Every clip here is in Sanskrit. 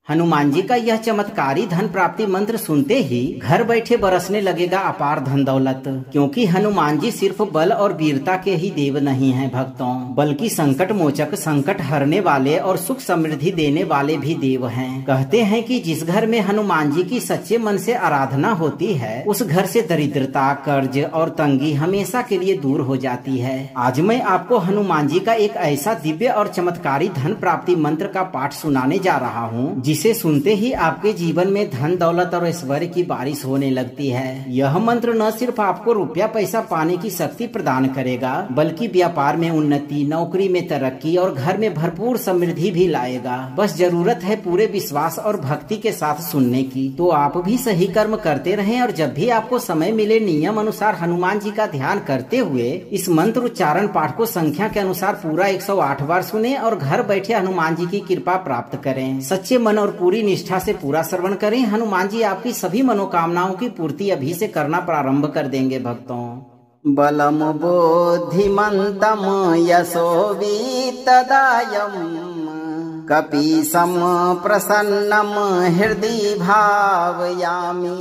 हनुमान जी का यह चमत्कारी धन प्राप्ति मंत्र सुनते ही घर बैठे बरसने लगेगा अपार धन दौलत, क्योंकि हनुमान जी सिर्फ बल और वीरता के ही देव नहीं हैं भक्तों, बल्कि संकट मोचक, संकट हरने वाले और सुख समृद्धि देने वाले भी देव हैं। कहते हैं कि जिस घर में हनुमान जी की सच्चे मन से आराधना होती है, उस घर से दरिद्रता, कर्ज और तंगी हमेशा के लिए दूर हो जाती है। आज मैं आपको हनुमान जी का एक ऐसा दिव्य और चमत्कारी धन प्राप्ति मंत्र का पाठ सुनाने जा रहा हूँ, जिसे सुनते ही आपके जीवन में धन दौलत और ऐश्वर्य की बारिश होने लगती है। यह मंत्र न सिर्फ आपको रुपया पैसा पाने की शक्ति प्रदान करेगा, बल्कि व्यापार में उन्नति, नौकरी में तरक्की और घर में भरपूर समृद्धि भी लाएगा। बस जरूरत है पूरे विश्वास और भक्ति के साथ सुनने की। तो आप भी सही कर्म करते रहें और जब भी आपको समय मिले नियम अनुसार हनुमान जी का ध्यान करते हुए इस मंत्र उच्चारण पाठ को संख्या के अनुसार पूरा 108 बार सुने और घर बैठे हनुमान जी की कृपा प्राप्त करें। सच्चे मन और पूरी निष्ठा से पूरा श्रवण करें। हनुमान जी आपकी सभी मनोकामनाओं की पूर्ति अभी से करना प्रारंभ कर देंगे भक्तों। बलम बोधिमंतम यशोवीतदायम् कपीशम प्रसन्नम हृदि भावयामि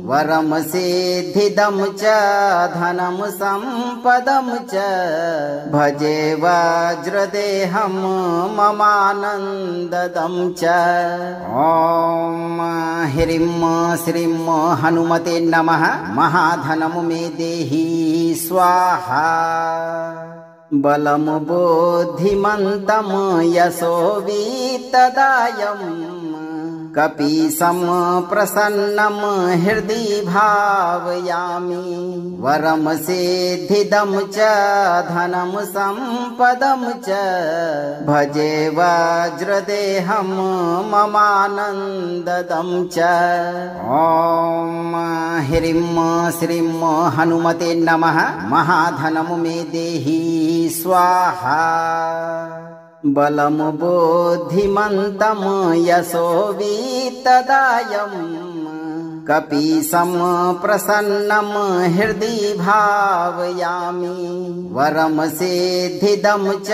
वरम सिद्धिदम च धनम संपदम च भजे वज्रदेहम ममानंददम च। ओम ह्रीं श्रीं हनुमते नमः। महाधनम मे देहि स्वाहा। बलम बोधिमंतम यशोवीतदायम् कपीशम प्रसन्नम हृदि भावयामि वरम सिद्धिदम च धनम संपदम च भजे वज्रदेहम ममानंददम च। ओम ह्रीं श्रीं हनुमते नमः। महाधनम मे देहि स्वाहा। बलम बोधिमंतम यशोवीतदायम् कपीशम प्रसन्नम हृदि भावयामि वरम सिद्धिदम च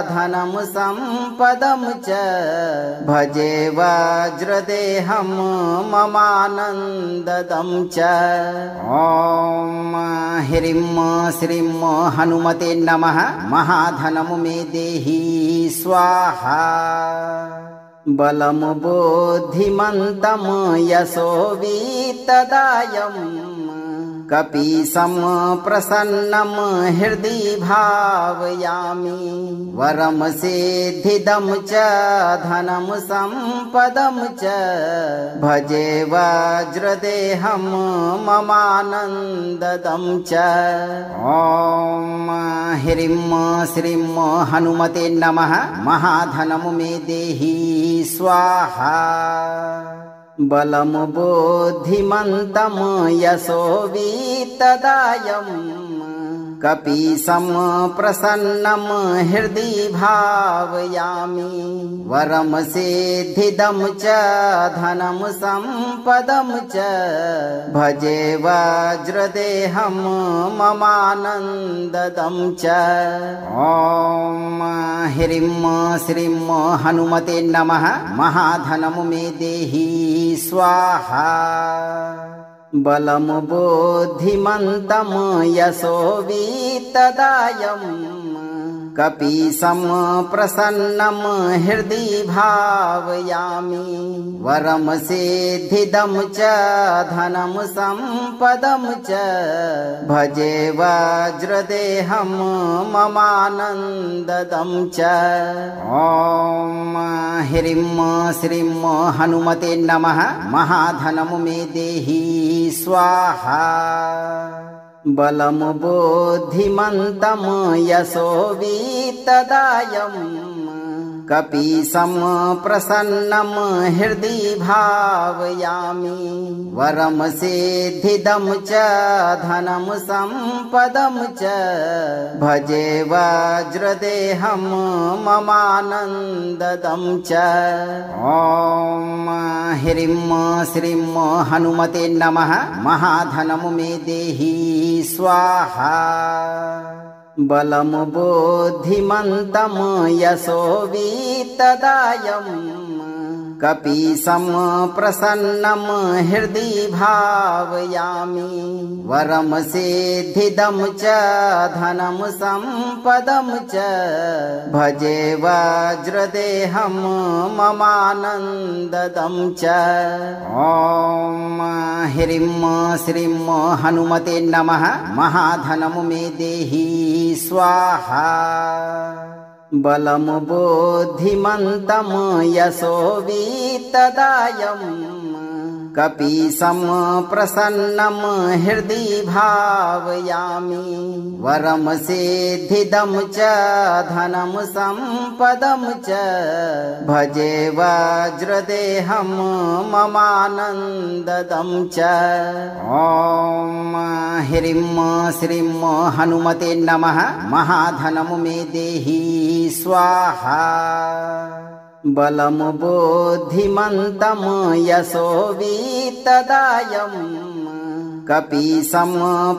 धनम संपदम च भजे वज्रदेहम ममानंददम च। ओम ह्रीं श्रीं हनुमते नमः। महाधनम मे देहि स्वाहा। बलम बोधिमंतम यशोवीतदायम् कपीशम प्रसन्नम हृदि भावयामि वरम सिद्धिदम च धनम संपदम च भजे वज्रदेहम ममानंददम च। ओम ह्रीं श्रीं हनुमते नमः। महाधनम मे देहि स्वाहा। बलम बोधिमंतम यशोवीतदायम् कपीशम प्रसन्नम हृदि भावयामि वरम सिद्धिदम च धनम संपदम च भजे वज्रदेहम ममानंददम च। ओम ह्रीं श्रीं हनुमते नमः। महाधनम मे देहि स्वाहा। बलम बोधिमंतम यशोवीतदायम् कपीशम प्रसन्नम हृदि भावयामि वरम सिद्धिदम च धनम संपदम च भजे वज्रदेहम ममानंददम च। ओम ह्रीं श्रीं हनुमते नमः। महाधनम मे देहि स्वाहा। बलम बोधिमंतम यशोवीतदायम् कपीशम प्रसन्नम हृदि भावयामि वरम सिद्धिदम च धनम संपदम च भजे वज्रदेहम ममानंददम च। ओम ह्रीं श्रीं हनुमते नमः। महाधनम मे देहि स्वाहा। बलम बोधिमंतम यशोवीतदायम् कपीशं प्रसन्नं हृदि भावयामि वरं सिद्धिदं च धनं सम्पदं च भजे वज्रदेहं ममानन्ददं च। ॐ ह्रीं श्रीं हनुमते नमः। महाधनं मे देहि स्वाहा बलं बुद्धिमन्तं यशो वित्तदायं कपीशं प्रसन्नं हृदि भावयामि वरं सिद्धिदं च धनं सम्पदं च भजे वज्रदेहं ममानन्ददं च। ॐ ह्रीं श्रीं हनुमते नमः। महाधनं मे देहि स्वाहा बलं बुद्धिमन्तं यशो वित्तदायं कपीशं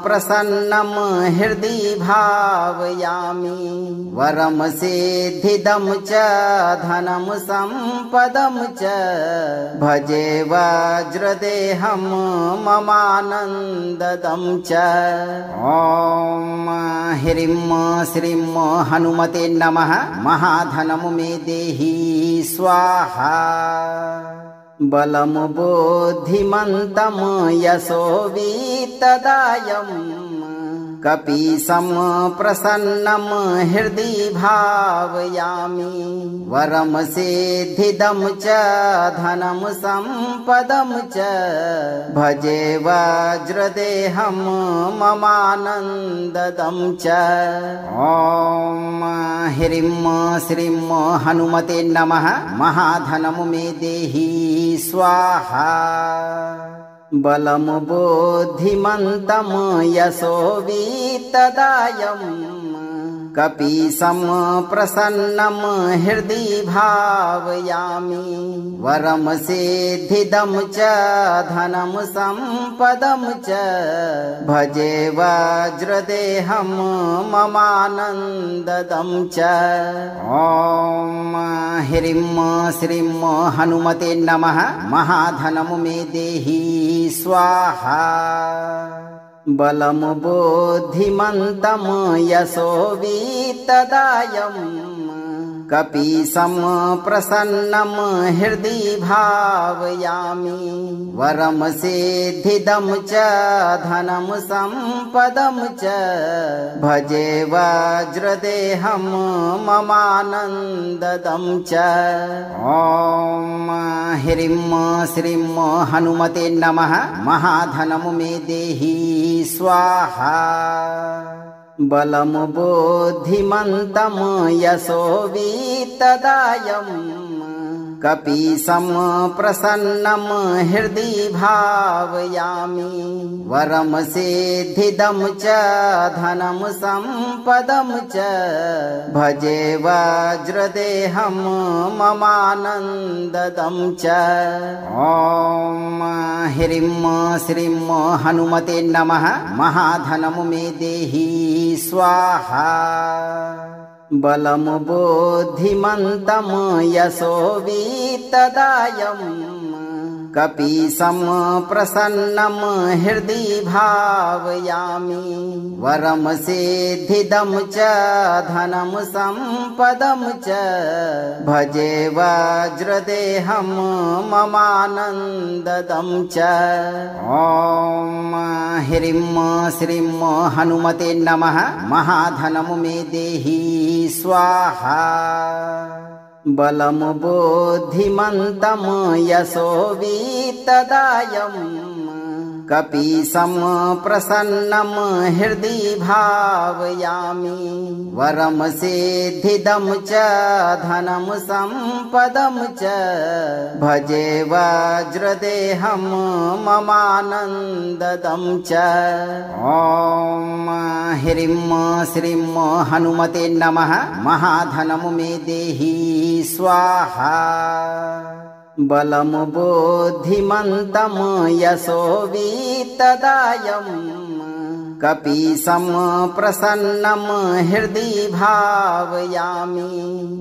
प्रसन्नं हृदि भावयामि वरं सिद्धिदं च धनं सम्पदं च भजे वज्रदेहं ममानन्ददं च। ॐ ह्रीं श्रीं हनुमते नमः। महाधनं मे देहि स्वाहा बलं बुद्धिमन्तं यशो वित्तदायं कपीशं प्रसन्नं हृदि भावयामि वरं सिद्धिदं च धनं सम्पदं च भजे वज्रदेहं ममानन्ददं च। ॐ ह्रीं श्रीं हनुमते नमः। महाधनं मे देहि स्वाहा बलं बुद्धिमन्तं यशो वित्तदायं कपीशं प्रसन्नं हृदि भावयामि वरं सिद्धिदं च धनं सम्पदं च भजे वज्रदेहं ममानन्ददं च। ॐ ह्रीं श्रीं हनुमते नमः। महाधनं मे देहि स्वाहा बलं बुद्धिमन्तं यशो वित्तदायं कपीशं प्रसन्नं हृदि भावयामि वरं सिद्धिदं च धनं सम्पदं च भजे वज्रदेहं ममानन्ददं च। ॐ ह्रीं श्रीं हनुमते नमः। महाधनं मे देहि स्वाहा बलं बुद्धिमन्तं यशो वित्तदायं कपीशं प्रसन्नं हृदि भावयामि वरं सिद्धिदं च धनं सम्पदं च भजे वज्रदेहं ममानन्ददं च। ॐ ह्रीं श्रीं हनुमते नमः। महाधनं मे देहि स्वाहा बलं बुद्धिमन्तं यशो वित्तदायं कपीशं प्रसन्नं हृदि भावयामि वरं सिद्धिदं च धनं सम्पदं च भजे वज्रदेहं ममानन्ददं च। ॐ ह्रीं श्रीं हनुमते नमः। महाधनं मे देहि स्वाहा बलं बुद्धिमन्तं यशो वित्तदायं कपीशं प्रसन्नं हृदि भावयामि वरं सिद्धिदं च धनं सम्पदं च भजे वज्रदेहं ममानन्ददं च। ॐ ह्रीं श्रीं हनुमते नमः। महाधनं मे देहि स्वाहा बलं बुद्धिमन्तं यशो वित्तदायं कपीशं प्रसन्नं हृदि भावयामि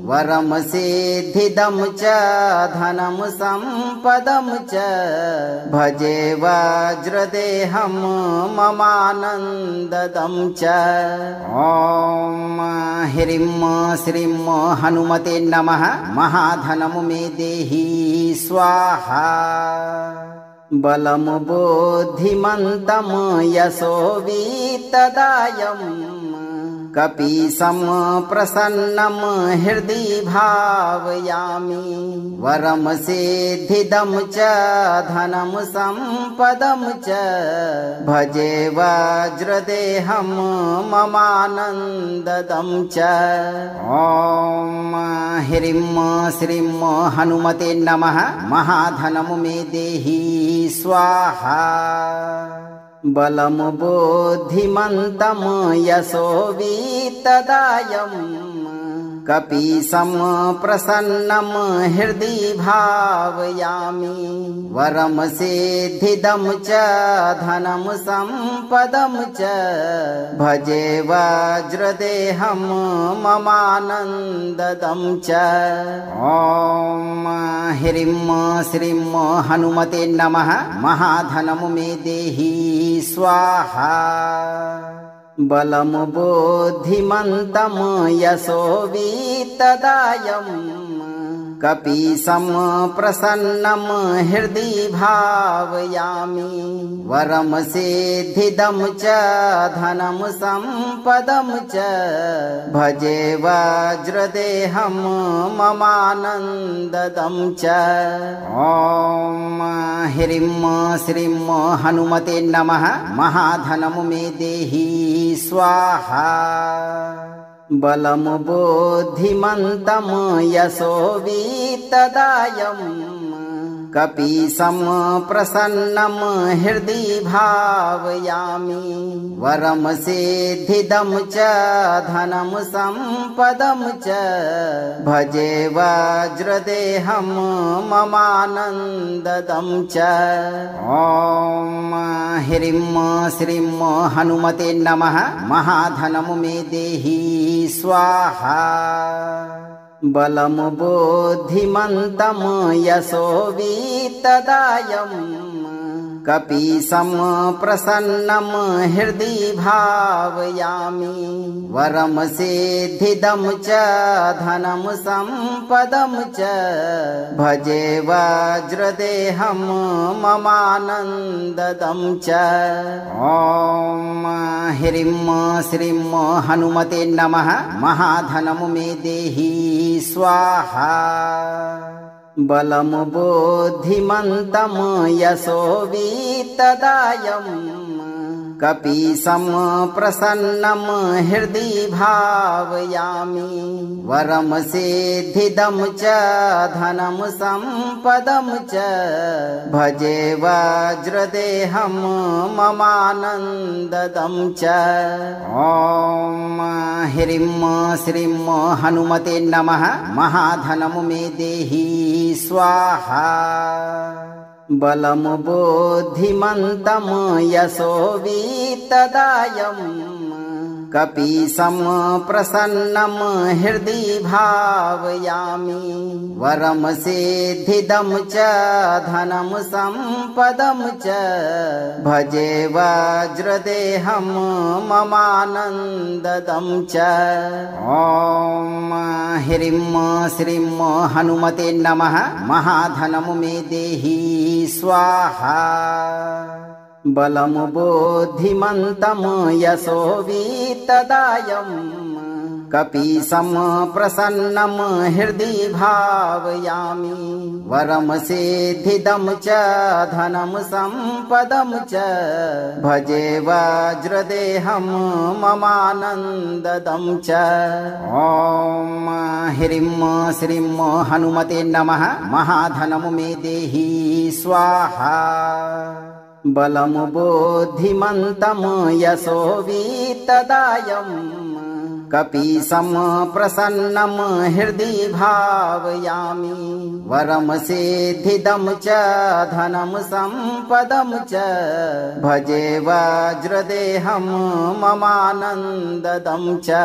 वरं सिद्धिदं च धनं सम्पदं च भजे वज्रदेहं ममानन्ददं च। ॐ ह्रीं श्रीं हनुमते नमः। महाधनं मे देहि स्वाहा बलं बुद्धिमन्तं यशो वित्तदायम् कपीशं प्रसन्नं हृदि भावयामि वरं सिद्धिदं च धनं सम्पदं च भजे वज्रदेहं ममानन्ददं च। ॐ ह्रीं श्रीं हनुमते नमः। महाधनं मे देहि स्वाहा बलं बुद्धिमन्तं यशो वित्तदायम् कपीशं प्रसन्नं हृदि भावयामि वरं सिद्धिदं च धनं सम्पदं च भजे वज्रदेहं ममानन्ददं च। ॐ ह्रीं श्रीं हनुमते नमः। महाधनं मे देहि स्वाहा बलं बुद्धिमन्तं यशो वित्तदायम् कपीशं प्रसन्नं हृदि भावयामि वरं सिद्धिदं च धनं सम्पदं च भजे वज्रदेहं ममानन्ददं च। ॐ ह्रीं श्रीं हनुमते नमः। महाधनं मे देहि स्वाहा बलं बुद्धिमन्तं यशो वित्तदायम् कपीशं प्रसन्नं हृदि भावयामि वरं सिद्धिदं च धनं सम्पदं च भजे वज्रदेहं ममानन्ददं च। ॐ ह्रीं श्रीं हनुमते नमः। महाधनं मे देहि स्वाहा बलं बुद्धिमन्तं यशो वित्तदायम् कपीशं प्रसन्नं हृदि भावयामि वरं सिद्धिदं च धनं सम्पदं च भजे वज्रदेहं ममानन्ददं च। ॐ ह्रीं श्रीं हनुमते नमः। महाधनं मे देहि स्वाहा बलं बुद्धिमन्तं यशो वित्तदायम् कपीशं प्रसन्नं हृदि भावयामि वरं सिद्धिदं च धनं सम्पदं च भजे वज्रदेहं ममानन्ददं च। ॐ ह्रीं श्रीं हनुमते नमः। महाधनं मे देहि स्वाहा बलं बुद्धिमन्तं यशो वित्तदायम् कपीशं प्रसन्नं हृदि भावयामि वरं सिद्धिदं च धनं सम्पदं च भजे वज्रदेहं ममानन्ददं च। ॐ ह्रीं श्रीं हनुमते नमः। महाधनं मे देहि स्वाहा बलं बुद्धिमन्तं यशो वित्तदायम् कपीशं प्रसन्नं हृदि भावयामि वरं सिद्धिदं च धनं सम्पदं च भजे वज्रदेहं ममानन्ददं च। ॐ ह्रीं श्रीं हनुमते नमः। महाधनं मे देहि स्वाहा बलं बुद्धिमन्तं यशो वित्तदायम् कपीशं प्रसन्नं हृदि भावयामि वरं सिद्धिदं च धनं सम्पदं च भजे वज्रदेहं ममानन्ददं च।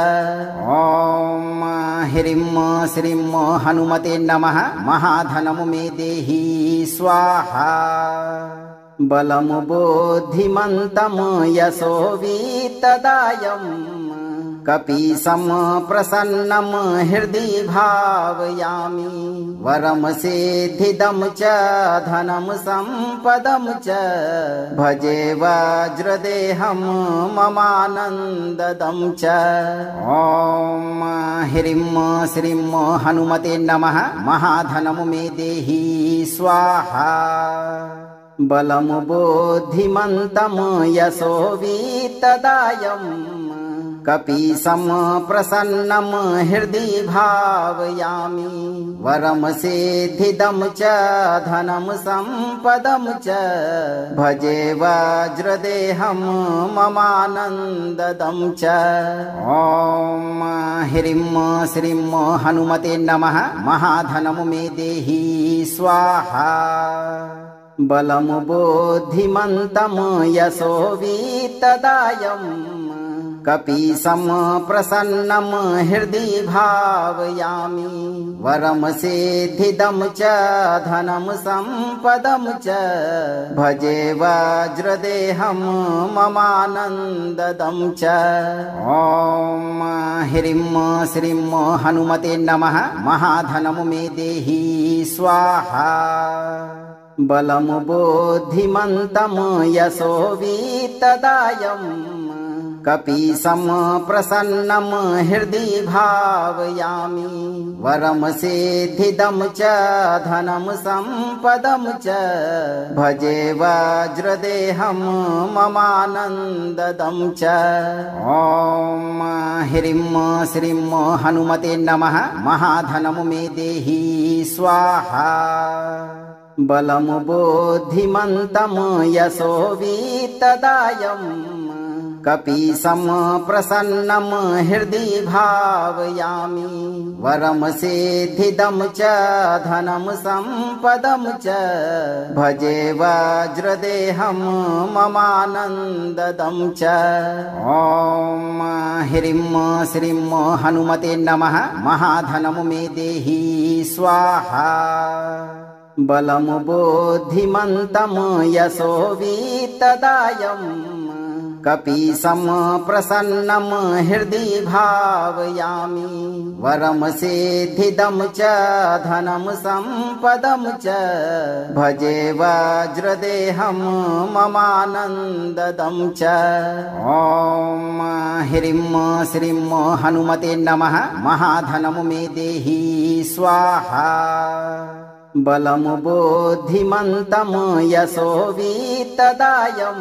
ॐ ह्रीं श्रीं हनुमते नमः। महाधनं मे देहि स्वाहा बलं बुद्धिमन्तं यशो वित्तदायं कपीशं प्रसन्नं हृदि भावयामि वरं सिद्धिदं च धनं सम्पदं च भजे वज्रदेहं ममानन्ददं च। ॐ ह्रीं श्रीं हनुमते नमः। महाधनं मे देहि स्वाहा बलं बुद्धिमन्तं यशो वित्तदायं कपीशं प्रसन्नं हृदि भावयामि वरं सिद्धिदं च धनं सम्पदं च भजे वज्रदेहं ममानन्ददं च। ॐ ह्रीं श्रीं हनुमते नमः। महाधनं मे देहि स्वाहा बलं बुद्धिमन्तं यशो वित्तदायं कपीशं प्रसन्नं हृदि भावयामि वरं सिद्धिदं च धनं सम्पदं च भजे वज्रदेहं ममानन्ददं च। ॐ ह्रीं श्रीं हनुमते नमः। महाधनं मे देहि स्वाहा बलं बुद्धिमन्तं यशो वित्तदायं कपीशं प्रसन्नं हृदि भावयामि वरं सिद्धिदं च धनं सम्पदं च भजे वज्रदेहं ममानन्ददं च। ॐ ह्रीं श्रीं हनुमते नमः। महाधनं मे देहि स्वाहा बलं बुद्धिमन्तं यशो वित्तदायं कपीशं प्रसन्नं हृदि भावयामि वरं सिद्धिदं च धनं सम्पदं च भजे वज्रदेहं ममानन्ददं च। ॐ ह्रीं श्रीं हनुमते नमः। महाधनं मे देहि स्वाहा बलं बुद्धिमन्तं यशो वित्तदायं कपीशं प्रसन्नं हृदि भावयामि वरं सिद्धिदं च धनं सम्पदं च भजे वज्रदेहं ममानन्ददं च। ॐ ह्रीं श्रीं हनुमते नमः। महाधनं मे देहि स्वाहा बलं बुद्धिमन्तं यशो वित्तदायं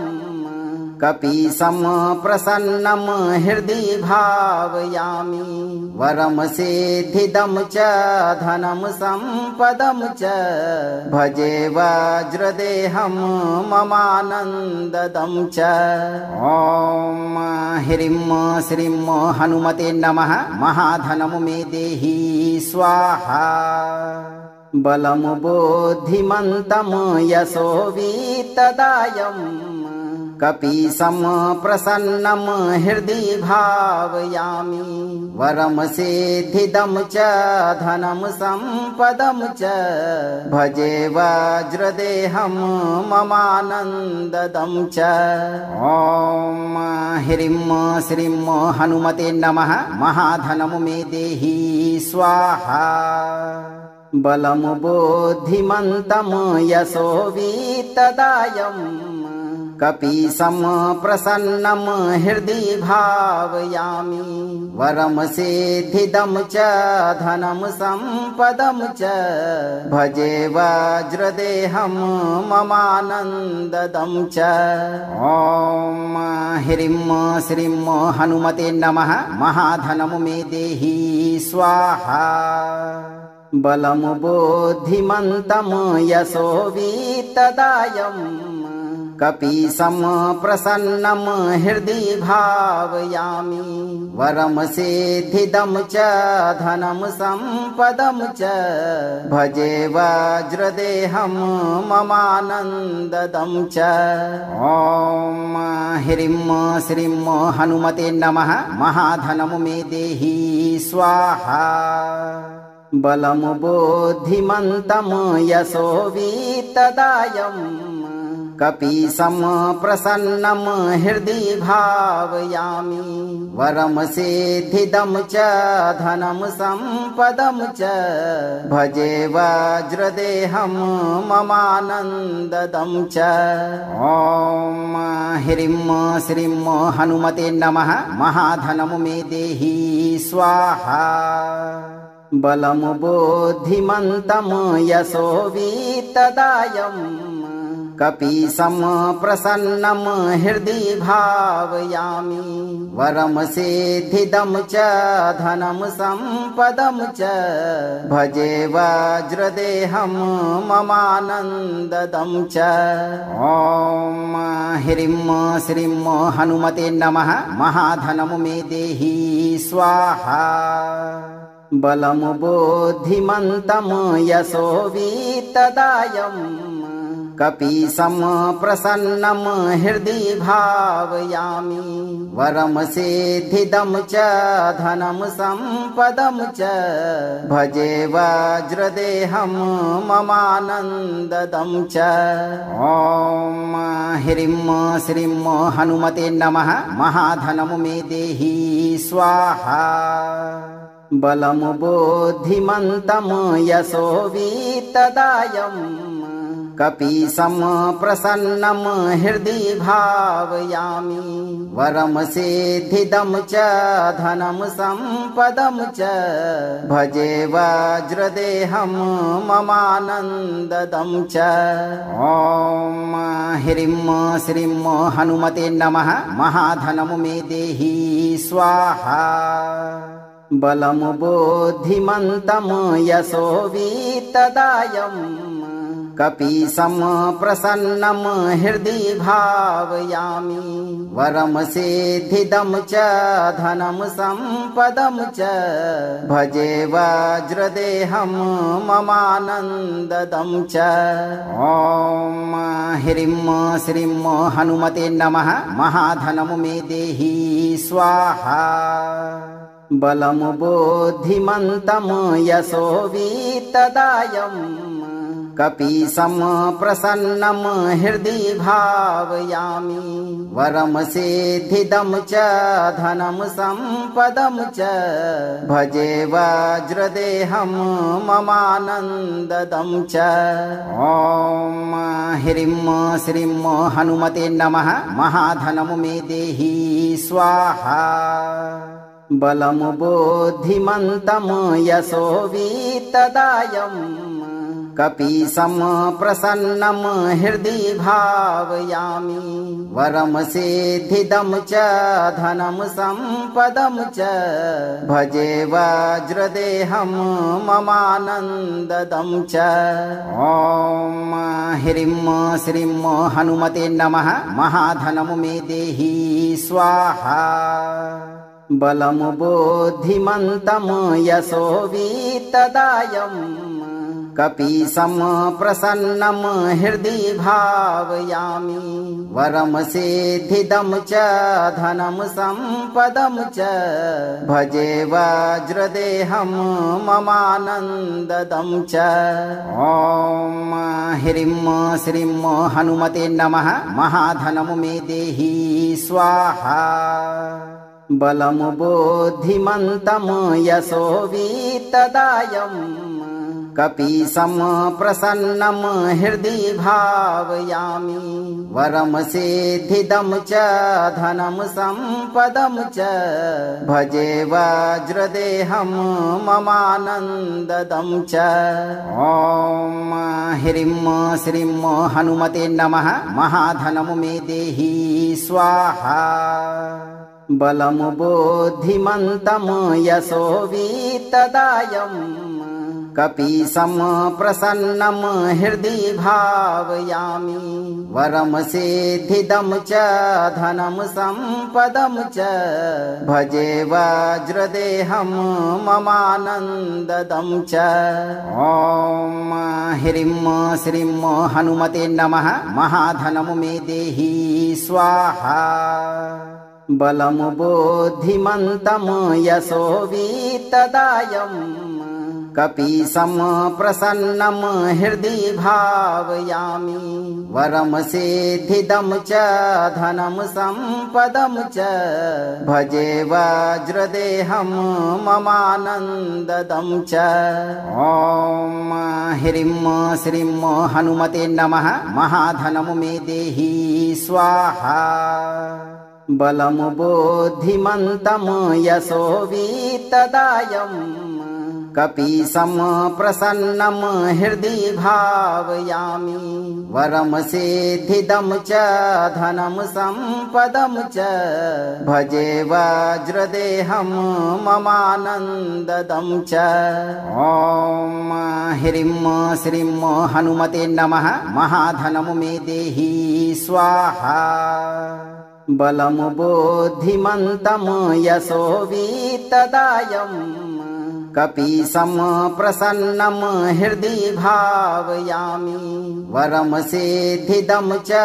कपीशं प्रसन्नं हृदि भावयामि वरं सिद्धिदं च धनं सम्पदं च भजे वज्रदेहं ममानन्ददं च। ॐ ह्रीं श्रीं हनुमते नमः। महाधनं मे देहि स्वाहा बलं बुद्धिमन्तं यशो वित्तदायं कपीशं प्रसन्नं हृदि भावयामि वरं सिद्धिदं च धनं सम्पदं च भजे वज्रदेहं ममानन्ददं च। ॐ ह्रीं श्रीं हनुमते नमः। महाधनं मे देहि स्वाहा बलं बुद्धिमन्तं यशो वित्तदायं कपीशं प्रसन्नं हृदि भावयामि वरं सिद्धिदं च धनं सम्पदं च भजे वज्रदेहं ममानन्ददं च। ॐ ह्रीं श्रीं हनुमते नमः। महाधनं मे देहि स्वाहा बलं बुद्धिमन्तं यशो वित्तदायं कपीशं प्रसन्नं हृदि भावयामि वरं सिद्धिदं च धनं सम्पदं च भजे वज्रदेहं ममानन्ददं च। ॐ ह्रीं श्रीं हनुमते नमः। महाधनं मे देहि स्वाहा बलं बुद्धिमन्तं यशो वित्तदायम् कपीशं प्रसन्नं हृदि भावयामि वरं सिद्धिदं च धनं सम्पदं च भजे वज्रदेहं ममानन्ददं च। ॐ ह्रीं श्रीं हनुमते नमः। महाधनं मे देहि स्वाहा बलं बुद्धिमन्तं यशो वित्तदायम् कपीशं प्रसन्नं हृदि भावयामि वरं सिद्धिदं च धनं सम्पदं च भजे वज्रदेहं ममानन्ददं च। ॐ ह्रीं श्रीं हनुमते नमः। महाधनं मे देहि स्वाहा बलं बुद्धिमन्तं यशो वित्तदायम् कपीशं प्रसन्नं हृदि भावयामि वरं सिद्धिदं च धनं सम्पदं च भजे वज्रदेहं ममानन्ददं च। ॐ ह्रीं श्रीं हनुमते नमः। महाधनं मे देहि स्वाहा बलं बुद्धिमन्तं यशो वित्तदायम् कपीशं प्रसन्नं हृदि भावयामि वरं सिद्धिदं च धनं सम्पदं च भजे वज्रदेहं ममानन्ददं च। ॐ ह्रीं श्रीं हनुमते नमः। महाधनं मे देहि स्वाहा बलं बुद्धिमन्तं यशो वित्तदायम् कपीशं प्रसन्नं हृदि भावयामि वरं सिद्धिदं च धनं सम्पदं च भजे वज्रदेहं ममानन्ददं च। ॐ ह्रीं श्रीं हनुमते नमः। महाधनं मे देहि स्वाहा बलं बुद्धिमन्तं यशो वित्तदायम् कपीशं प्रसन्नं हृदि भावयामि वरं सिद्धिदं च धनं सम्पदं च भजे वज्रदेहं ममानन्ददं च। ॐ ह्रीं श्रीं हनुमते नमः। महाधनं मे देहि स्वाहा बलं बुद्धिमन्तं यशो वित्तदायम् कपीशं प्रसन्नं हृदि भावयामि वरं सिद्धिदं च धनं सम्पदं च भजे वज्रदेहं ममानन्ददं च। ॐ ह्रीं श्रीं हनुमते नमः। महाधनं मे देहि स्वाहा बलं बुद्धिमन्तं यशो वित्तदायम् कपीशं प्रसन्नं हृदि भावयामि वरं सिद्धिदं च धनं सम्पदं च भजे वज्रदेहं ममानन्ददं च। ॐ ह्रीं श्रीं हनुमते नमः। महाधनं मे देहि स्वाहा बलं बुद्धिमन्तं यशो वित्तदायम् कपीशं प्रसन्नं हृदि भावयामि वरं सिद्धिदं च धनं सम्पदं च भजे वज्रदेहं ममानन्ददं च। ॐ ह्रीं श्रीं हनुमते नमः। महाधनं मे देहि स्वाहा बलं बुद्धिमन्तं यशो वित्तदायम् कपीशं प्रसन्नं हृदि भावयामि वरं सिद्धिदं च धनं सम्पदं च भजे वज्रदेहं ममानन्ददं च। ॐ ह्रीं श्रीं हनुमते नमः। महाधनं मे देहि स्वाहा बलं बुद्धिमन्तं यशो वित्तदायं कपीशं प्रसन्नं हृदि भावयामि वरं सिद्धिदं च धनं सम्पदं च भजे वज्रदेहं ममानन्ददं च। ॐ ह्रीं श्रीं हनुमते नमः। महाधनं मे देहि स्वाहा बलं बुद्धिमन्तं यशो वित्तदायं कपीशं प्रसन्नं हृदि भावयामि वरं सिद्धिदं च धनं सम्पदं च भजे वज्रदेहं ममानन्ददं च। ॐ ह्रीं श्रीं हनुमते नमः। महाधनं मे देहि स्वाहा बलं बुद्धिमन्तं यशो वित्तदायं कपीशं प्रसन्नं हृदि भावयामि वरं सिद्धिदं च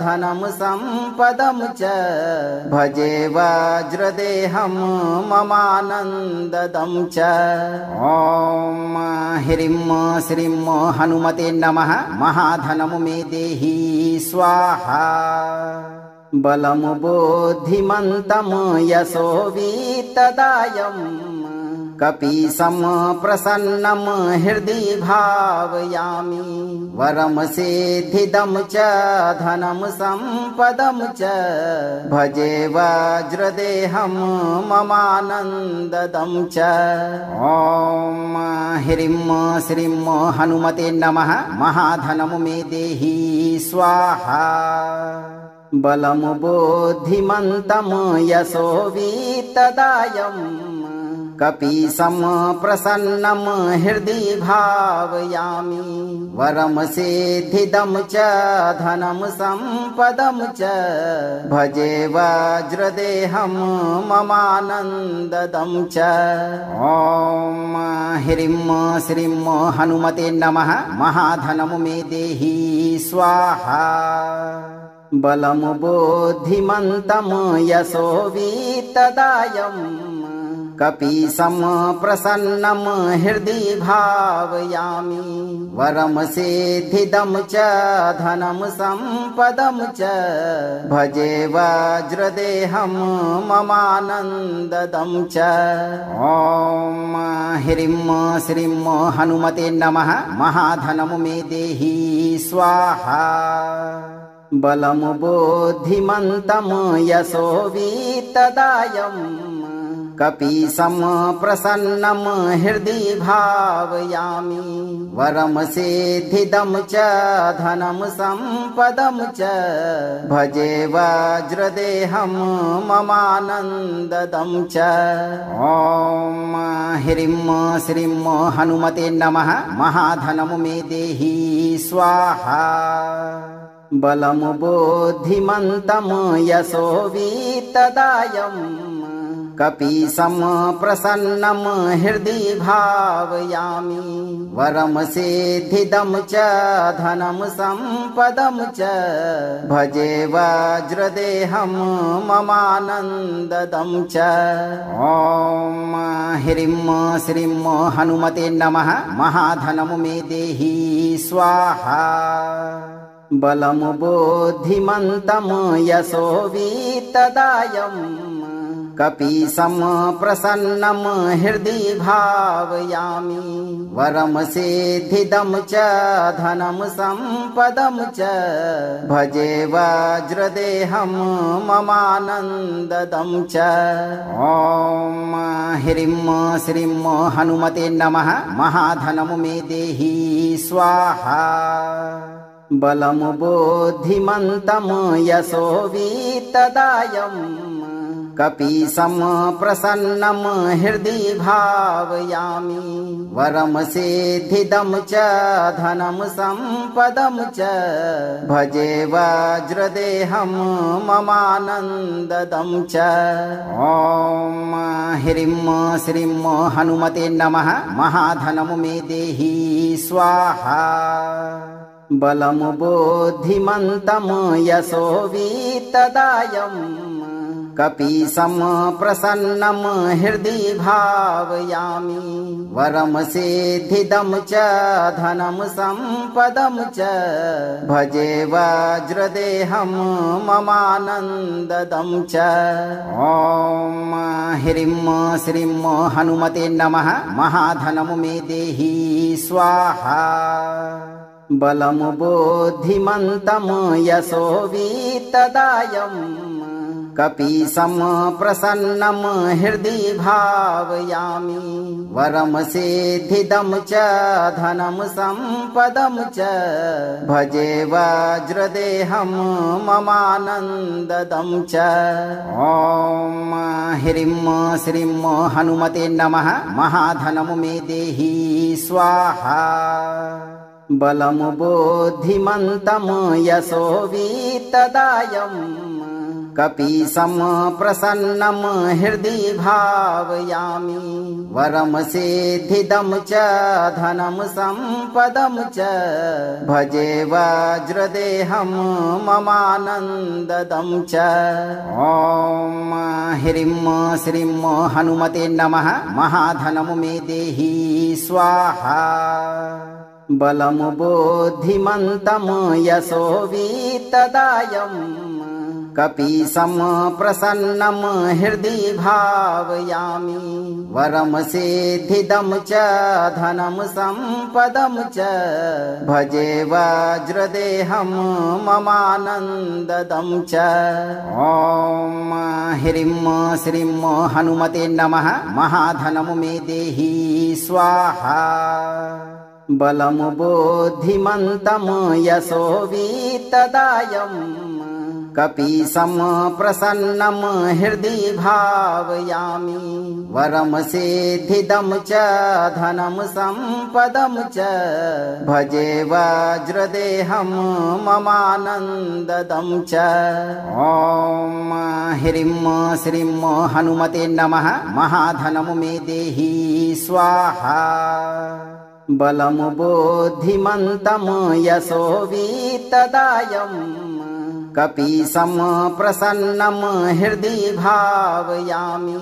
धनं सम्पदं च भजे वज्रदेहं ममानन्ददं च। ॐ ह्रीं श्रीं हनुमते नमः। महाधनं मे देहि स्वाहा बलं बुद्धिमन्तं यशो वित्तदायं कपीशं प्रसन्नं हृदि भावयामि वरं सिद्धिदं च धनं सम्पदं च भजे वज्रदेहं ममानन्ददं च। ॐ ह्रीं श्रीं हनुमते नमः। महाधनं मे देहि स्वाहा बलं बुद्धिमन्तं यशो वित्तदायं कपीशं प्रसन्नं हृदि भावयामि वरं सिद्धिदं च धनं सम्पदं च भजे वज्रदेहं ममानन्ददं च। ॐ ह्रीं श्रीं हनुमते नमः। महाधनं मे देहि स्वाहा बलं बुद्धिमन्तं यशो वित्तदायं कपीशं प्रसन्नं हृदि भावयामि वरं सिद्धिदं च धनं सम्पदं च भजे वज्रदेहं ममानन्ददं च। ॐ ह्रीं श्रीं हनुमते नमः। महाधनं मे देहि स्वाहा बलं बुद्धिमन्तं यशो वित्तदायं कपीशं प्रसन्नं हृदि भावयामि वरं सिद्धिदं च धनं सम्पदं च भजे वज्रदेहं ममानन्ददं च। ॐ ह्रीं श्रीं हनुमते नमः। महाधनं मे देहि स्वाहा बलं बुद्धिमन्तं यशो वित्तदायं कपीशं प्रसन्नं हृदि भावयामि वरं सिद्धिदं च धनं सम्पदं च भजे वज्रदेहं ममानन्ददं च। ॐ ह्रीं श्रीं हनुमते नमः। महाधनं मे देहि स्वाहा बलं बुद्धिमन्तं यशो वित्तदायं कपीशं प्रसन्नं हृदि भावयामि वरं सिद्धिदं च धनं सम्पदं च भजे वज्रदेहं ममानन्ददं च। ॐ ह्रीं श्रीं हनुमते नमः। महाधनं मे देहि स्वाहा बलं बुद्धिमन्तं यशो वित्तदायं कपीशं प्रसन्नं हृदि भावयामि वरं सिद्धिदं च धनं सम्पदं च भजे वज्रदेहं ममानन्ददं च। ॐ ह्रीं श्रीं हनुमते नमः। महाधनं मे देहि स्वाहा बलं बुद्धिमन्तं यशो वित्तदायम् कपीशं प्रसन्नं हृदि भावयामि वरं सिद्धिदं च धनं सम्पदं च भजे वज्रदेहं ममानन्ददं च। ॐ ह्रीं श्रीं हनुमते नमः। महाधनं मे देहि स्वाहा बलं बुद्धिमन्तं यशो वित्तदायम् कपीशं प्रसन्नं हृदि भावयामि वरं सिद्धिदं च धनं सम्पदं च भजे वज्रदेहं ममानन्ददं च। ॐ ह्रीं श्रीं हनुमते नमः। महाधनं मे देहि स्वाहा बलं बुद्धिमन्तं यशो वित्तदायम् कपीशं प्रसन्नं हृदि भावयामि वरं सिद्धिदं च धनं सम्पदं च भजे वज्रदेहं ममानन्ददं च। ॐ ह्रीं श्रीं हनुमते नमः। महाधनं मे देहि स्वाहा बलं बुद्धिमन्तं यशो वित्तदायम् कपीशं प्रसन्नं हृदि भावयामि वरं सिद्धिदं च धनं सम्पदं च भजे वज्रदेहं ममानन्ददं च। ॐ ह्रीं श्रीं हनुमते नमः। महाधनं मे देहि स्वाहा बलं बुद्धिमन्तं यशो वित्तदायम् कपीशं प्रसन्नं हृदि भावयामि वरं सिद्धिदं च धनं सम्पदं च भजे वज्रदेहं ममानन्ददं च। ॐ ह्रीं श्रीं हनुमते नमः। महाधनं मे देहि स्वाहा बलं बुद्धिमन्तं यशो वित्तदायम् कपीशं प्रसन्नं हृदि भावयामि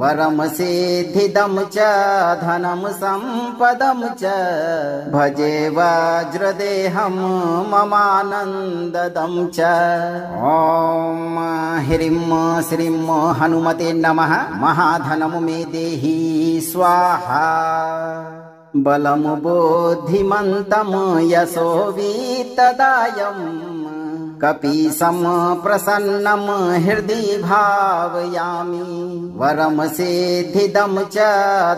वरं सिद्धिदं च धनं सम्पदं च भजे वज्रदेहं ममानन्ददं च। ॐ ह्रीं श्रीं हनुमते नमः। महाधनं मे देहि स्वाहा बलं बुद्धिमन्तं यशो वित्तदायम् कपीशं प्रसन्नं हृदि भावयामि वरं सिद्धिदं च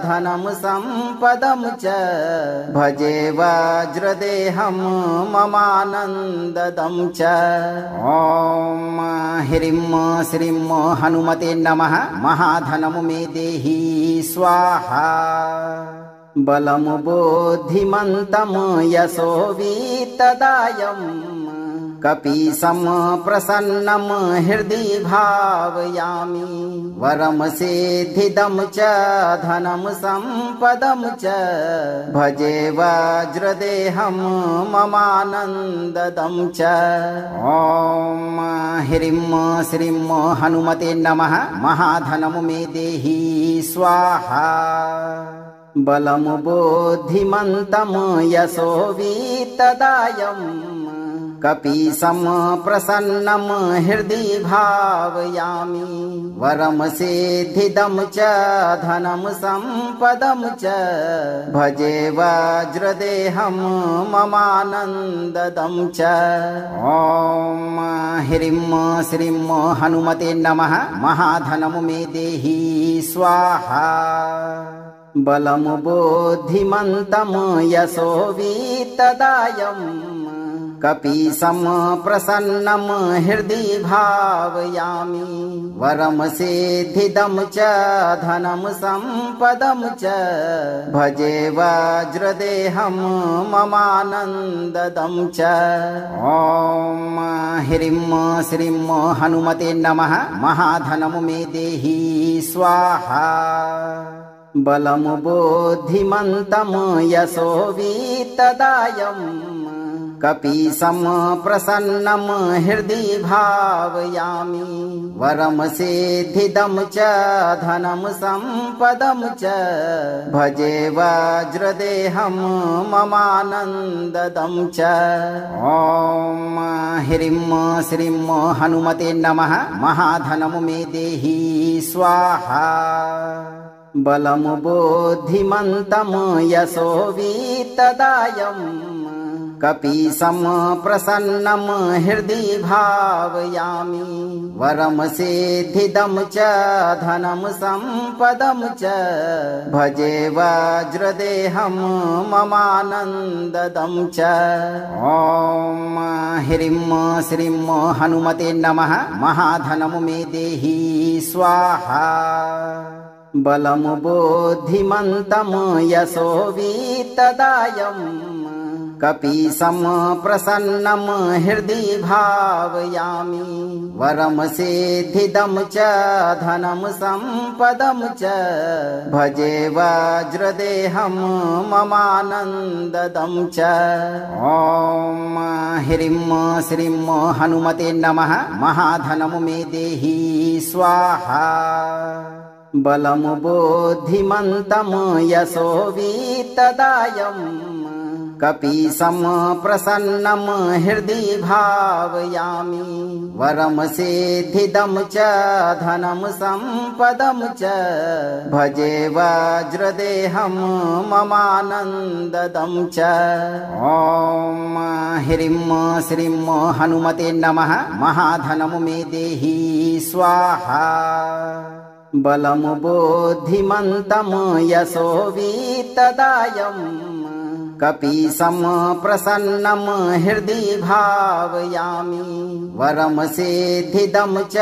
धनं सम्पदं च भजे वज्रदेहं ममानन्ददं च। ॐ ह्रीं श्रीं हनुमते नमः। महाधनं मे देहि स्वाहा बलं बुद्धिमन्तं यशो वित्तदायम् कपीशं प्रसन्नं हृदि भावयामि वरं सिद्धिदं च धनं सम्पदं च भजे वज्रदेहं ममानन्ददं च। ॐ ह्रीं श्रीं हनुमते नमः। महाधनं मे देहि स्वाहा बलं बुद्धिमन्तं यशो वित्तदायम् कपीशं प्रसन्नं हृदि भावयामि वरं सिद्धिदं च धनं सम्पदं च भजे वज्रदेहं ममानन्ददं च। ॐ ह्रीं श्रीं हनुमते नमः। महाधनं मे देहि स्वाहा बलं बुद्धिमन्तं यशो वित्तदायम् कपीशं प्रसन्नं हृदि भावयामि वरं सिद्धिदं च धनं सम्पदं च भजे वज्रदेहं ममानन्ददं च। ॐ ह्रीं श्रीं हनुमते नमः। महाधनं मे देहि स्वाहा बलं बुद्धिमन्तं यशो वित्तदायं कपीशं प्रसन्नं हृदि भावयामि वरं सिद्धिदं च धनं सम्पदं च भजे वज्रदेहं ममानन्ददं च। ॐ ह्रीं श्रीं हनुमते नमः। महाधनं मे देहि स्वाहा बलं बुद्धिमन्तं यशो वित्तदायं कपीशं प्रसन्नं हृदि भावयामि वरं सिद्धिदं च धनं सम्पदं च भजे वज्रदेहं ममानन्ददं च। ॐ ह्रीं श्रीं हनुमते नमः। महाधनं मे देहि स्वाहा बलं बुद्धिमन्तं यशो वित्तदायं कपीशं प्रसन्नं हृदि भावयामि वरं सिद्धिदं च धनं सम्पदं च भजे वज्रदेहं ममानन्ददं च। ॐ ह्रीं श्रीं हनुमते नमः। महाधनं मे देहि स्वाहा बलं बुद्धिमन्तं यशो वित्तदायं कपीशं प्रसन्नं हृदि भावयामि वरं सिद्धिदं च धनं सम्पदं च भजे वज्रदेहं ममानन्ददं च। ॐ ह्रीं श्रीं हनुमते नमः। महाधनं मे देहि स्वाहा बलं बुद्धिमन्तं यशो वित्तदायं कपीशं प्रसन्नं हृदि भावयामि वरं सिद्धिदं च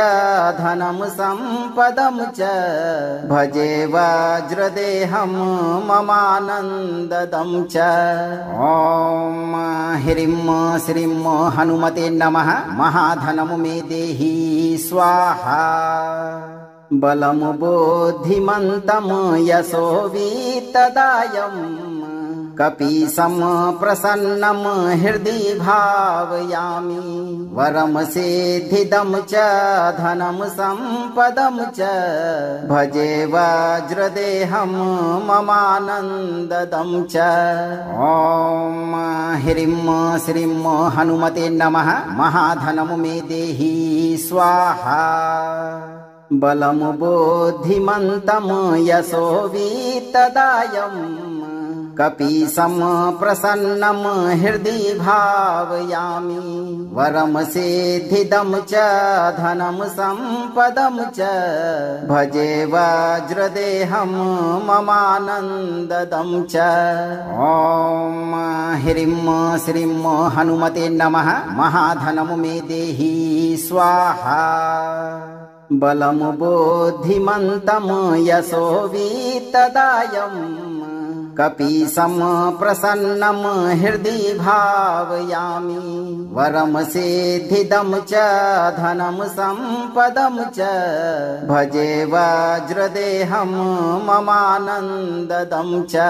धनं सम्पदं च भजे वज्रदेहं ममानन्ददं च। ॐ ह्रीं श्रीं हनुमते नमः। महाधनं मे देहि स्वाहा बलं बुद्धिमन्तं यशो वित्तदायं कपीशं प्रसन्नं हृदि भावयामि वरं सिद्धिदं च धनं सम्पदं च भजे वज्रदेहं ममानन्ददं च। ॐ ह्रीं श्रीं हनुमते नमः। महाधनं मे देहि स्वाहा बलं बुद्धिमन्तं यशो वित्तदायं कपीशं प्रसन्नं हृदि भावयामि वरं सिद्धिदं च धनं सम्पदं च भजे वज्रदेहं ममानन्ददं च। ॐ ह्रीं श्रीं हनुमते नमः। महाधनं मे देहि स्वाहा बलं बुद्धिमन्तं यशो वित्तदायं कपीशं प्रसन्नं हृदि भावयामि वरं सिद्धिदं च धनं सम्पदं च भजे वज्रदेहं ममानन्ददं च।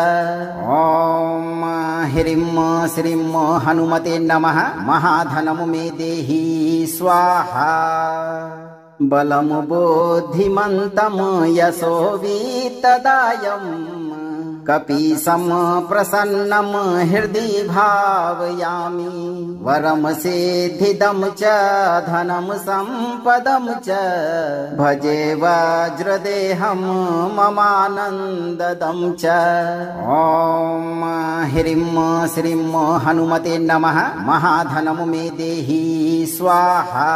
ॐ ह्रीं श्रीं हनुमते नमः। महाधनं मे देहि स्वाहा बलं बुद्धिमन्तं यशो वित्तदायं कपीशं प्रसन्नं हृदि भावयामि वरं सिद्धिदं च धनं सम्पदं च भजे वज्रदेहं ममानन्ददं च। ॐ ह्रीं श्रीं हनुमते नमः। महाधनं मे देहि स्वाहा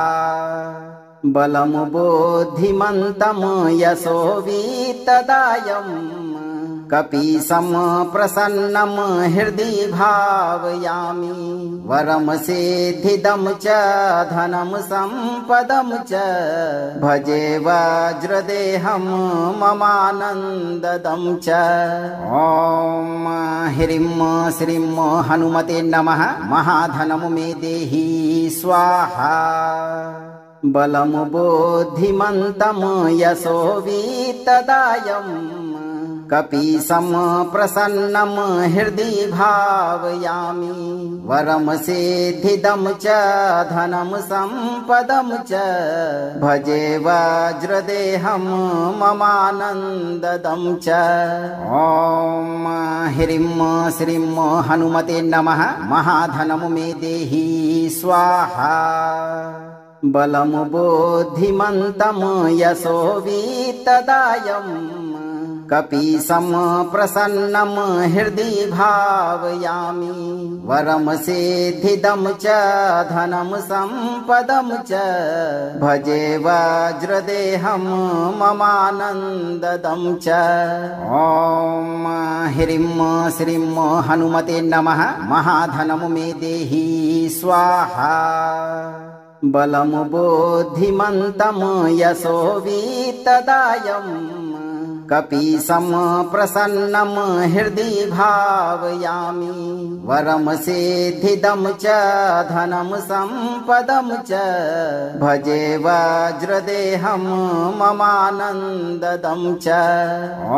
बलं बुद्धिमन्तं यशो वित्तदायं कपीशं प्रसन्नं हृदि भावयामि वरं सिद्धिदं च धनं सम्पदं च भजे वज्रदेहं ममानन्ददं च। ॐ ह्रीं श्रीं हनुमते नमः। महाधनं मे देहि स्वाहा बलं बुद्धिमन्तं यशो वित्तदायं कपीशं प्रसन्नं हृदि भावयामि वरं सिद्धिदं च धनं सम्पदं च भजे वज्रदेहं ममानन्ददं च। ॐ ह्रीं श्रीं हनुमते नमः। महाधनं मे देहि स्वाहा बलं बुद्धिमन्तं यशो वित्तदायं कपीशं प्रसन्नं हृदि भावयामि वरं सिद्धिदं च धनं सम्पदं च भजे वज्रदेहं ममानन्ददं च। ॐ ह्रीं श्रीं हनुमते नमः। महाधनं मे देहि स्वाहा बलं बुद्धिमन्तं यशो वित्तदायं कपीशं प्रसन्नं हृदि भावयामि वरं सिद्धिदं च धनं सम्पदं च भजे वज्रदेहं ममानन्ददं च।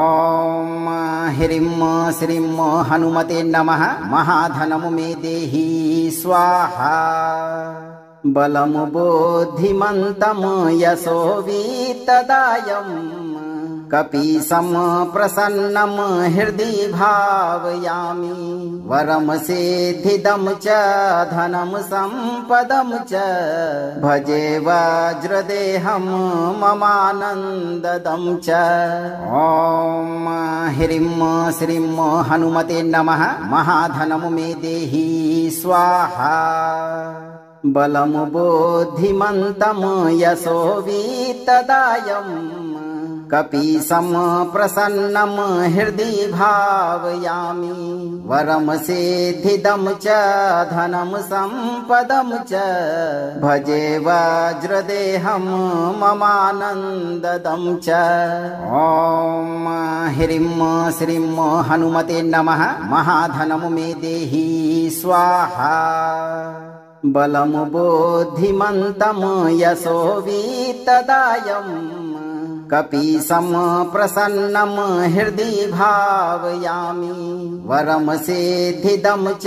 ॐ ह्रीं श्रीं हनुमते नमः। महाधनं मे देहि स्वाहा बलं बुद्धिमन्तं यशो वित्तदायं कपीशं प्रसन्नं हृदि भावयामि वरं सिद्धिदं च धनं सम्पदं च भजे वज्रदेहं ममानन्ददं च। ॐ ह्रीं श्रीं हनुमते नमः। महाधनं मे देहि स्वाहा बलं बुद्धिमन्तं यशो वित्तदायं कपीशं प्रसन्नं हृदि भावयामि वरं सिद्धिदं च धनं सम्पदं च भजे वज्रदेहं ममानन्ददं च। ॐ ह्रीं श्रीं हनुमते नमः। महाधनं मे देहि स्वाहा बलं बुद्धिमन्तं यशो वित्तदायं कपीशं प्रसन्नं हृदि भावयामि वरं सिद्धिदं च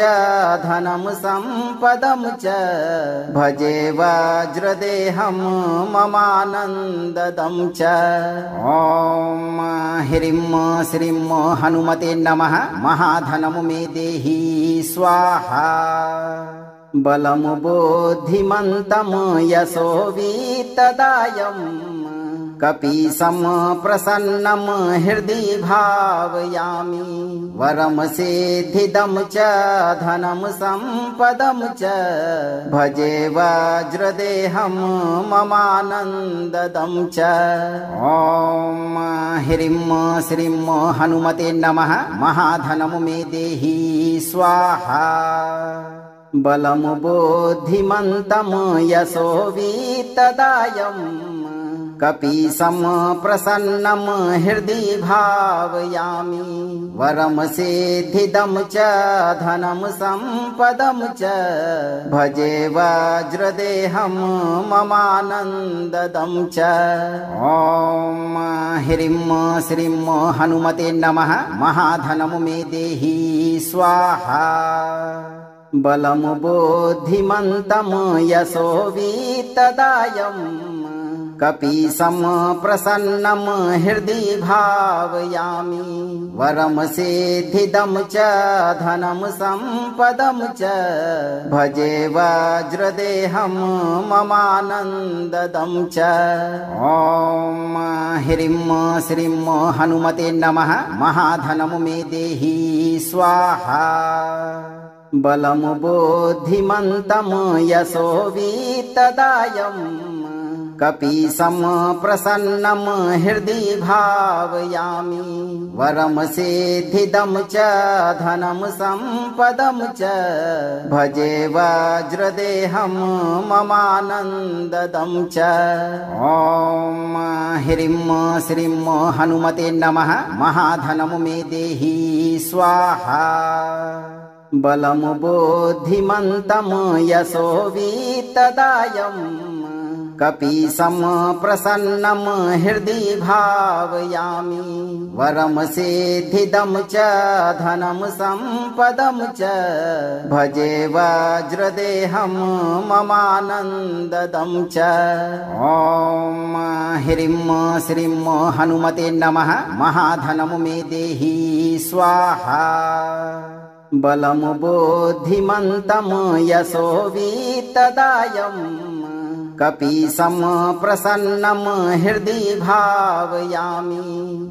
धनं सम्पदं च भजे वज्रदेहं ममानन्ददं च। ॐ ह्रीं श्रीं हनुमते नमः। महाधनं मे देहि स्वाहा बलं बुद्धिमन्तं यशो वित्तदायं कपीशं प्रसन्नं हृदि भावयामि वरं सिद्धिदं च धनं सम्पदं च भजे वज्रदेहं ममानन्ददं च। ॐ ह्रीं श्रीं हनुमते नमः। महाधनं मे देहि स्वाहा बलं बुद्धिमन्तं यशो वित्तदायं कपीशं प्रसन्नं हृदि भावयामि वरं सिद्धिदं च धनं सम्पदं च भजे वज्रदेहं ममानन्ददं च। ॐ ह्रीं श्रीं हनुमते नमः। महाधनं मे देहि स्वाहा बलं बुद्धिमन्तं यशो वित्तदायं कपीशं प्रसन्नं हृदि भावयामि वरं सिद्धिदं च धनं सम्पदं च भजे वज्रदेहं ममानन्ददं च। ॐ ह्रीं श्रीं हनुमते नमः। महाधनं मे देहि स्वाहा बलं बुद्धिमन्तं यशो वित्तदायं कपीशं प्रसन्नं हृदि भावयामि वरं सिद्धिदं च धनं सम्पदं च भजे वज्रदेहं ममानन्ददं च। ॐ ह्रीं श्रीं हनुमते नमः। महाधनं मे देहि स्वाहा बलं बुद्धिमन्तं यशो वित्तदायम् कपीशं प्रसन्नं हृदि भावयामि वरं सिद्धिदं च धनं सम्पदं च भजे वज्रदेहं ममानन्ददं च। ॐ ह्रीं श्रीं हनुमते नमः। महाधनं मे देहि स्वाहा बलं बुद्धिमन्तं यशो वित्तदायम् कपीशं प्रसन्नं हृदि भावयामि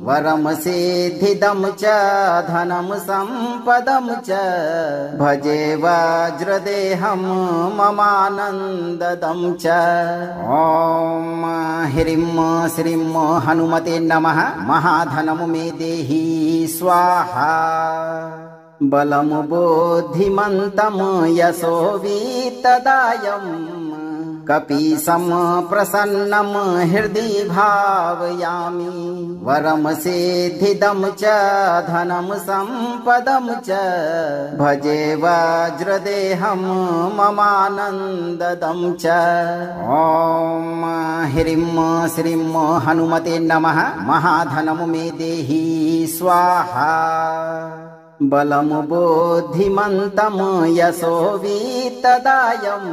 वरं सिद्धिदं च धनं सम्पदं च भजे वज्रदेहं ममानन्ददं च। ॐ ह्रीं श्रीं हनुमते नमः। महाधनं मे देहि स्वाहा बलं बुद्धिमन्तं यशो वित्तदायम् कपीशं प्रसन्नं हृदि भावयामि वरं सिद्धिदं च धनं सम्पदं च भजे वज्रदेहं ममानन्ददं च। ॐ ह्रीं श्रीं हनुमते नमः। महाधनं मे देहि स्वाहा बलं बुद्धिमन्तं यशो वित्तदायम्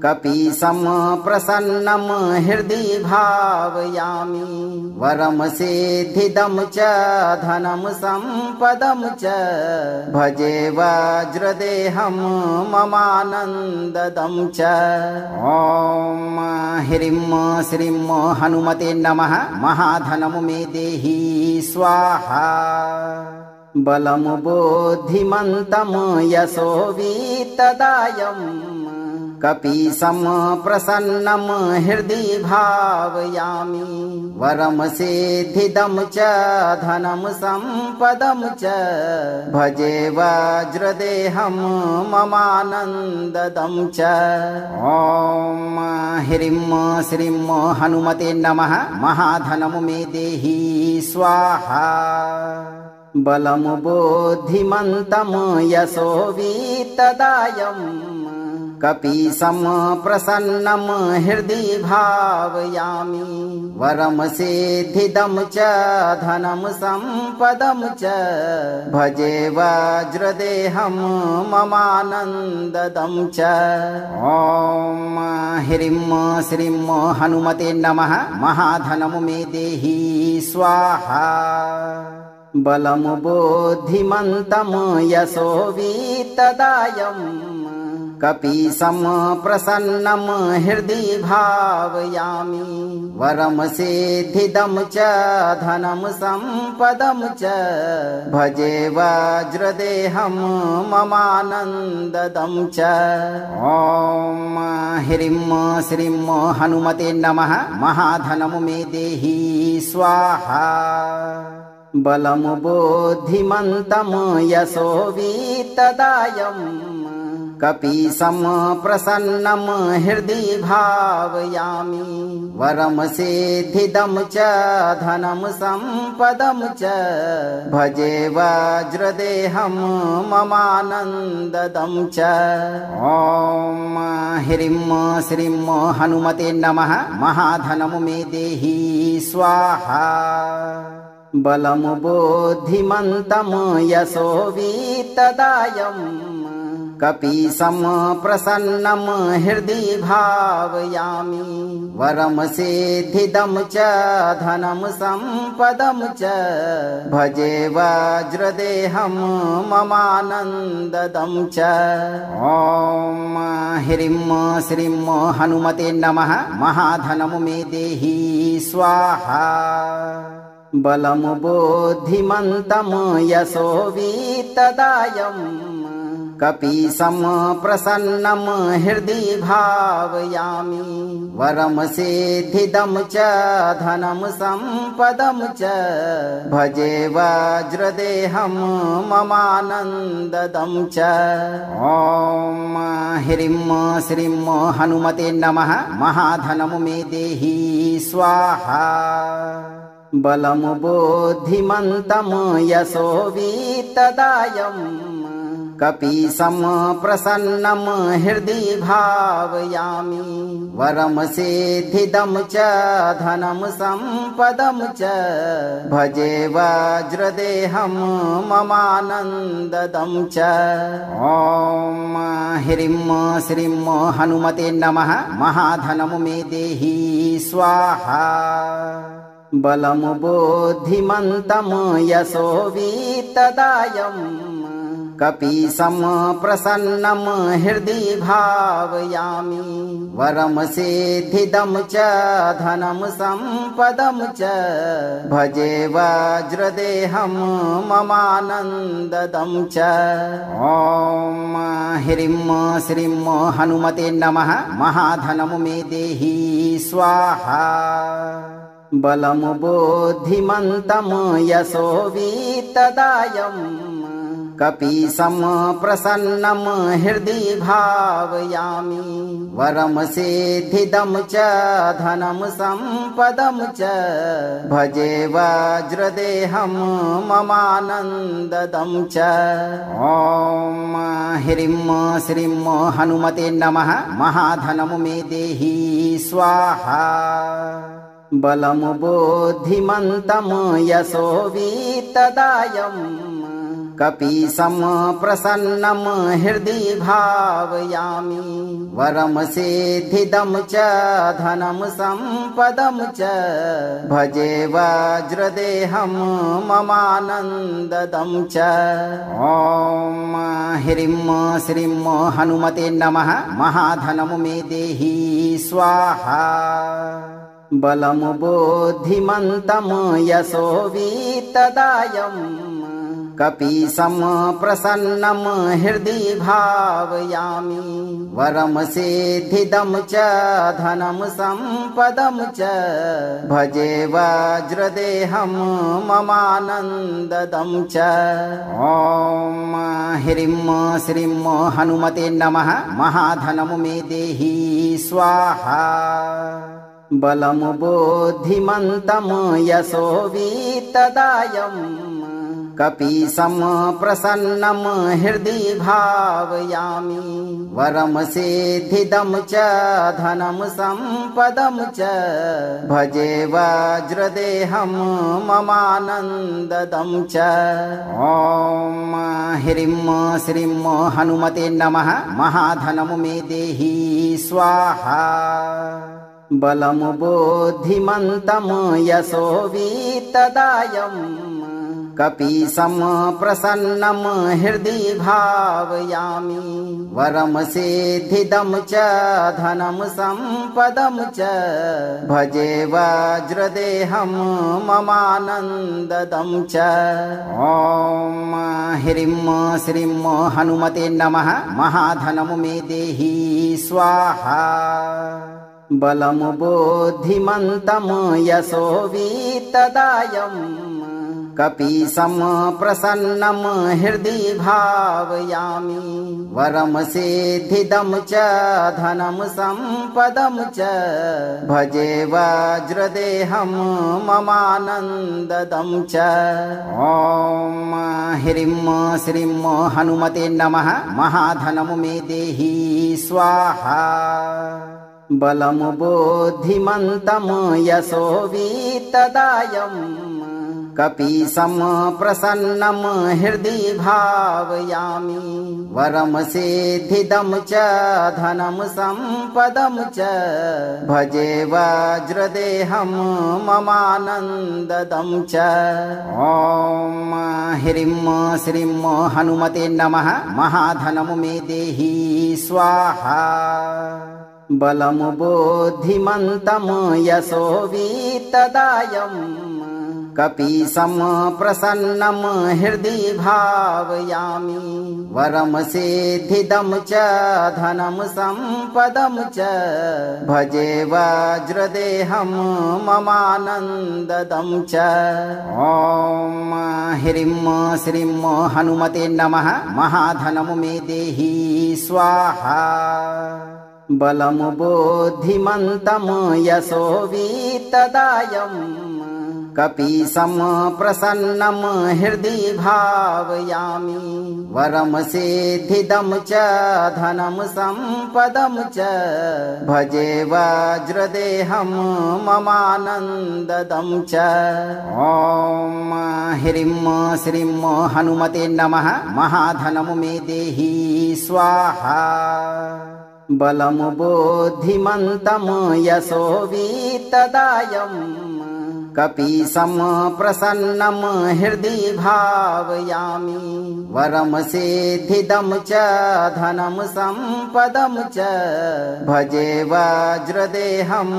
कपीशं प्रसन्नं हृदि भावयामि वरं सिद्धिदं च धनं सम्पदं च भजे वज्रदेहं ममानन्ददं च। ॐ ह्रीं श्रीं हनुमते नमः। महाधनं मे देहि स्वाहा बलं बुद्धिमन्तं यशो वित्तदायम् कपीशं प्रसन्नं हृदि भावयामि वरं सिद्धिदं च धनं सम्पदं च भजे वज्रदेहं ममानन्ददं च। ॐ ह्रीं श्रीं हनुमते नमः। महाधनं मे देहि स्वाहा बलं बुद्धिमन्तं यशो वित्तदायम् कपीशं प्रसन्नं हृदि भावयामि वरं सिद्धिदं च धनं सम्पदं च भजे वज्रदेहं ममानन्ददं च। ॐ ह्रीं श्रीं हनुमते नमः। महाधनं मे देहि स्वाहा बलं बुद्धिमन्तं यशो वित्तदायम् कपीशं प्रसन्नं हृदि भावयामि वरं सिद्धिदं च धनं सम्पदं च भजे वज्रदेहं ममानन्ददं च। ॐ ह्रीं श्रीं हनुमते नमः। महाधनं मे देहि स्वाहा बलं बुद्धिमन्तं यशो वित्तदायम् कपीशं प्रसन्नं हृदि भावयामि वरं सिद्धिदं च धनं सम्पदं च भजे वज्रदेहं ममानन्ददं च। ॐ ह्रीं श्रीं हनुमते नमः। महाधनं मे देहि स्वाहा बलं बुद्धिमन्तं यशो वित्तदायम् कपीशं प्रसन्नं हृदि भावयामि वरं सिद्धिदं च धनं सम्पदं च भजे वज्रदेहं ममानन्ददं च। ॐ ह्रीं श्रीं हनुमते नमः। महाधनं मे देहि स्वाहा बलं बुद्धिमन्तं यशो वित्तदायम् कपीशं प्रसन्नं हृदि भावयामि वरं सिद्धिदं च धनं सम्पदं च भजे वज्रदेहं ममानन्ददं च। ॐ ह्रीं श्रीं हनुमते नमः। महाधनं मे देहि स्वाहा बलं बुद्धिमन्तं यशो वित्तदायं कपीशं प्रसन्नं हृदि भावयामि वरं सिद्धिदं च धनं सम्पदं च भजे वज्रदेहं ममानन्ददं च। ॐ ह्रीं श्रीं हनुमते नमः। महाधनं मे देहि स्वाहा बलं बुद्धिमन्तं यशो वित्तदायं कपीशं प्रसन्नं हृदि भावयामि वरं सिद्धिदं च धनं सम्पदं च भजे वज्रदेहं ममानन्ददं च। ॐ ह्रीं श्रीं हनुमते नमः। महाधनं मे देहि स्वाहा बलं बुद्धिमन्तं यशो वित्तदायं कपीशं प्रसन्नं हृदि भावयामि वरं सिद्धिदं च धनं सम्पदं च भजे वज्रदेहं ममानन्ददं च। ॐ ह्रीं श्रीं हनुमते नमः। महाधनं मे देहि स्वाहा बलं बुद्धिमन्तं यशो वित्तदायं कपीशं प्रसन्नं हृदि भावयामि वरं सिद्धिदं च धनं सम्पदं च भजे वज्रदेहं ममानन्ददं च। ॐ ह्रीं श्रीं हनुमते नमः। महाधनं मे देहि स्वाहा बलं बुद्धिमन्तं यशो वित्तदायं कपीशं प्रसन्नं हृदि भावयामि वरं सिद्धिदं च धनं सम्पदं च भजे वज्रदेहं ममानन्ददं च। ॐ ह्रीं श्रीं हनुमते नमः। महाधनं मे देहि स्वाहा बलं बुद्धिमन्तं यशो वित्तदायं कपीशं प्रसन्नं हृदि भावयामि वरं सिद्धिदं च धनं सम्पदं च भजे वज्रदेहं ममानन्ददं च। ॐ ह्रीं श्रीं हनुमते नमः। महाधनं मे देहि स्वाहा बलं बुद्धिमन्तं यशो वित्तदायं कपीशं प्रसन्नं हृदि भावयामि वरं सिद्धिदं च धनं सम्पदं च भजे वज्रदेहं ममानन्ददं च। ॐ ह्रीं श्रीं हनुमते नमः। महाधनं मे देहि स्वाहा बलं बुद्धिमन्तं यशो वित्तदायं कपीशं प्रसन्नं हृदि भावयामि वरं सिद्धिदं च धनं सम्पदं च भजे वज्रदेहं ममानन्ददं च। ॐ ह्रीं श्रीं हनुमते नमः। महाधनं मे देहि स्वाहा बलं बुद्धिमन्तं यशो वित्तदायं कपीशं प्रसन्नं हृदि भावयामि वरं सिद्धिदं च धनं सम्पदं च भजे वज्रदेहं ममानन्ददं च। ॐ ह्रीं श्रीं हनुमते नमः। महाधनं मे देहि स्वाहा बलं बुद्धिमन्तं यशो वित्तदायं कपीशं प्रसन्नं हृदि भावयामि वरम सिद्धिदं च धनं संपदं च भजे वज्रदेहं ममानन्ददं च। ॐ ह्रीं श्रीं हनुमते नमः। महाधनं मे देहि स्वाहा बलं बुद्धिमन्तं यशो वित्तदायम् कपीशं प्रसन्नं हृदि भावयामि वरम सिद्धिदं च धनं संपदं च भजे वज्रदेहं ममानन्ददं च। ॐ ह्रीं श्रीं हनुमते नमः। महाधनं मे देहि स्वाहा बलं बुद्धिमन्तं यशो वित्तदायम् कपीशं प्रसन्नं हृदि भावयामि वरम सिद्धिदं च धनं संपदं च भजे वज्रदेहं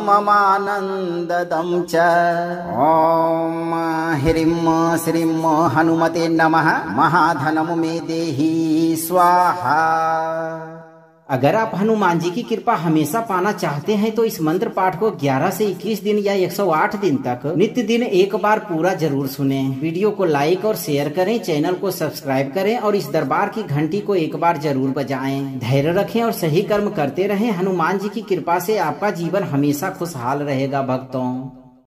ममानन्ददं च। ॐ ह्रीं श्रीं हनुमते नमः। महाधनं मे देहि स्वाहा। अगर आप हनुमान जी की कृपा हमेशा पाना चाहते हैं तो इस मंत्र पाठ को 11 से 21 दिन या 108 दिन तक नित्य दिन एक बार पूरा जरूर सुनें। वीडियो को लाइक और शेयर करें, चैनल को सब्सक्राइब करें और इस दरबार की घंटी को एक बार जरूर बजाएं। धैर्य रखें और सही कर्म करते रहें। हनुमान जी की कृपा से आपका जीवन हमेशा खुशहाल रहेगा भक्तों।